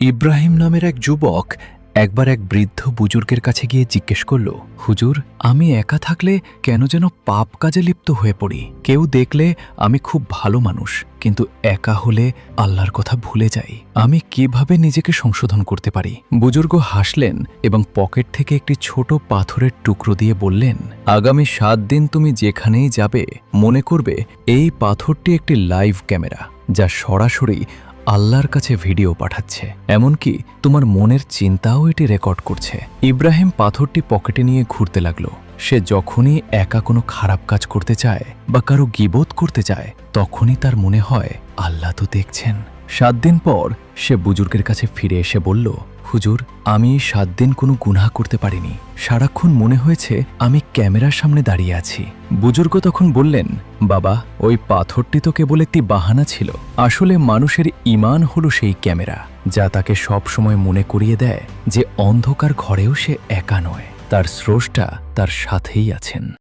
ইব্রাহিম নামের এক যুবক একবার এক বৃদ্ধ বুজুর্গের কাছে গিয়ে জিজ্ঞেস করল, হুজুর, আমি একা থাকলে কেন যেন পাপ কাজে লিপ্ত হয়ে পড়ি। কেউ দেখলে আমি খুব ভালো মানুষ, কিন্তু একা হলে আল্লাহর কথা ভুলে যাই। আমি কিভাবে নিজেকে সংশোধন করতে পারি? বুজুর্গ হাসলেন এবং পকেট থেকে একটি ছোট পাথরের টুকরো দিয়ে বললেন, আগামী 7 দিন তুমি যেখানেই যাবে মনে করবে এই পাথরটি একটি লাইভ ক্যামেরা, যা সরাসরি আল্লাহর কাছে ভিডিও পাঠাচ্ছে। এমনকি তোমার মনের চিন্তাও এটি রেকর্ড করছে। ইব্রাহিম পাথরটি পকেটে নিয়ে ঘুরতে লাগলো। সে যখনই একা কোনো খারাপ কাজ করতে চায় বা কারো গীবত করতে চায়, তখনই তার মনে হয় আল্লাহ তো দেখছেন। 7 দিন পর সে বুজুর্গের কাছে ফিরে এসে বলল, হুজুর, আমি 7 দিন কোনো গুনাহ করতে পারিনি। সারাক্ষণ মনে হয়েছে আমি ক্যামেরার সামনে দাঁড়িয়ে আছি। বুজুর্গ তখন বললেন, বাবা, ওই পাথরটি তো কেবল একটি বাহানা ছিল। আসলে মানুষের ঈমান হলো সেই ক্যামেরা, যা তাকে সব সময় মনে করিয়ে দেয় যে অন্ধকার ঘরেও সে একা নয়, তার স্রষ্টা তার সাথেই আছেন।